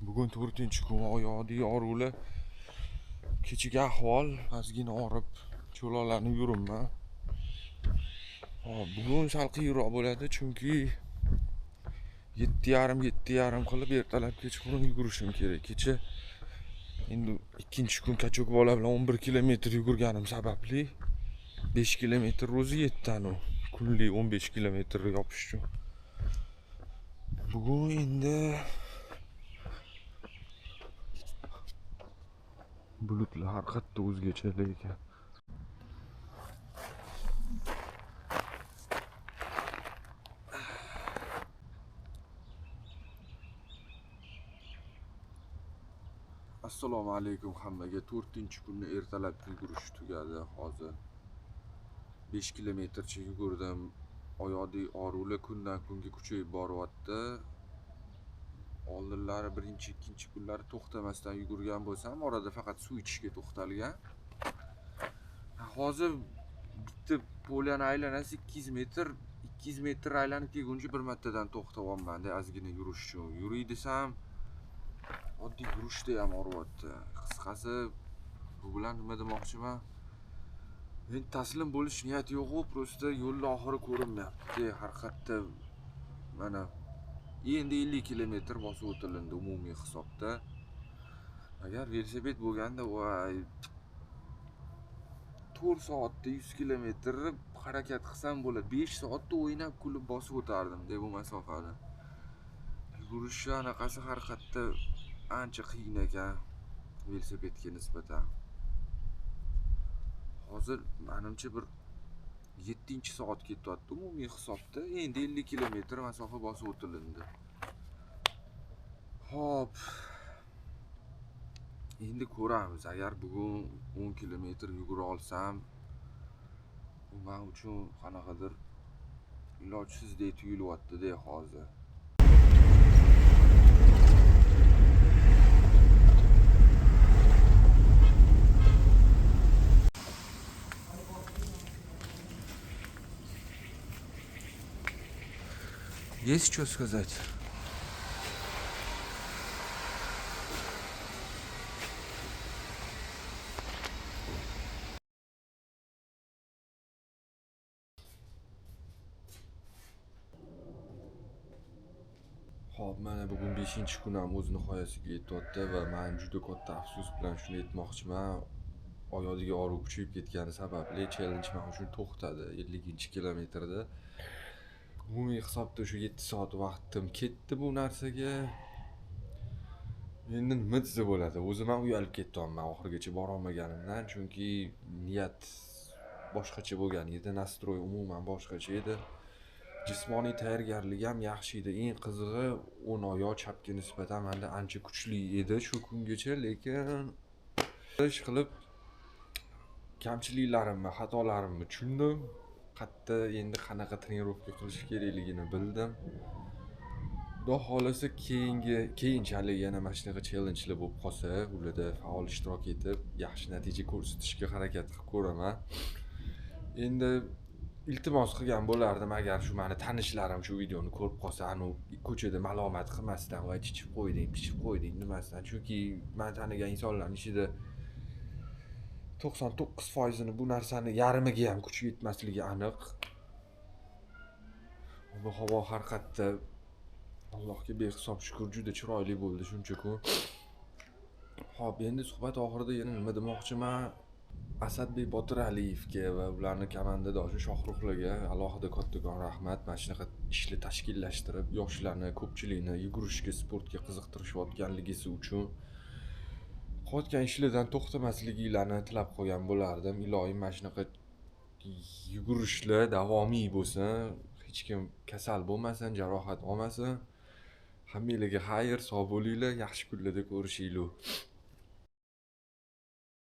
Bugun 4-kun oyog'ida yorug'lar. Kechagi ahvol ozgina og'rib, cho'loqlarni yuribman. Bugun sal qiyinroq bo'ladi chunki 7:30 qilib ertalab kechqurun yugurishim kerak. Kecha endi ikkinchi kun kachok bola bilan 11 kilometr yugurganim sababli 5 kilometr ro'zi yetdi kunlik 15 kilometr yopish uchun. Bugun endi bulutlar har qayerda o'zgacha ekan. Assalomu alaykum hammaga. 4-kunni ertalab yugurish tugadi hozir. 5 kilometrcha yugurdim. Oyoqdagi og'riqlar kundan kunga kuchayib boryapti. Oldinlari birinchi, ikkinchi kunlari to'xtamasdan yugurgan bo'lsam, orada faqat suv ichishga to'xtalgan. Hozir bitta polyani aylanasi 200 metr aylanib kelguncha bir martadan to'xtayapman, ozgina yurish uchun. Yuray desam, oddiy yurishda ham og'riyapti. Qisqasi, bu bilan nima demoqchiman? Men taslim bo'lish niyati yo'q-ku, prosta yo'lning oxiri ko'rinmayapti. Har qayerda mana endi 50 kilometr bosib o'tilindi umumiy hisobda. Agar velosiped bo'lganda, voy 4 soatda 100 kilometr harakat qilsam bo'ladi. 5 soatda o'ynab kulib bosib o'tardim bu masofani. Yugurish anaqasi har qayerda ancha qiyin ekan velosipedga nisbatan. Hozir menimcha bir 7-soat ketyapti umumiy hisobda. Endi 50 kilometr masofa bosib o'tilindi. Hop. Endi ko'ramiz. Agar bugun 10 kilometr yugura olsam, bu men uchun qanaqadir ilojsizdek tuyulyapti hozir. Есть что сказать? Xo'p, mana bugun 5-kunam o'z nihoyasiga yetyapti va men juda katta afsus bilan shuni aytmoqchiman. Oyoqdagi og'riq kuchayib ketgani sababli challenge men uchun to'xtadi 50-kilometrda. Umumiy hisobda shu 7 soat vaqtim ketdi bu narsaga. Endi nima desa bo'ladi? O'zim ham uyalib ketdim oxirigacha bora olmaganimdan, chunki niyat boshqacha bo'lgan edi, nastroy umuman boshqacha edi. Jismoniy tayyorgarlik ham yaxshi edi. Eng qizig'i, o'ng oyoq chapga nisbatan menda ancha kuchli edi shu kungacha, lekin ish qilib kamchiliklarimni, xatolarimni tushundim. Qayerda endi qanaqa trenirovka qilish kerakligini bildim. Xudo xolasa keyinchalik yana mana shunaqa challenge'lar bo'lib qolsa, ularda faol ishtirok etib, yaxshi natija ko'rsatishga harakat qilib ko'raman. Endi iltimos qilgan bo'lardim agar shu meni tanishlarim shu videoni ko'rib qolsa, ko'chada malomat qilmasdan va pichib qo'yding demasdan, chunki men tanigan insonlarning ichida 99%ni bu narsani yarmiga ham kuchi yetmasligi aniq. Bu havo har qayerda Allohga behisob shukr juda chiroyli bo'ldi shuncha-ku. Xo'p, endi suhbat oxirida yana nima demoqchiman? Asadbek Botir Aliyevga va ularning komandadoshi Shohruxlarga alohida kattakon rahmat. Mana shunaqa ishni tashkillashtirib, yoshlarni, ko'pchilikni yugurishga, sportga qiziqtirishayotganligingiz uchun qilayotgan ishlardan to'xtamasliklarini tilab qo'ygan bo'lardim. Iloyim mana shunaqa yugurishlar davomiy bo'lsin, hech kim kasal bo'lmasin, jarohat olmasin. Hammalarga xayr, sog' bo'linglar, yaxshi kunlarda ko'rishinglar.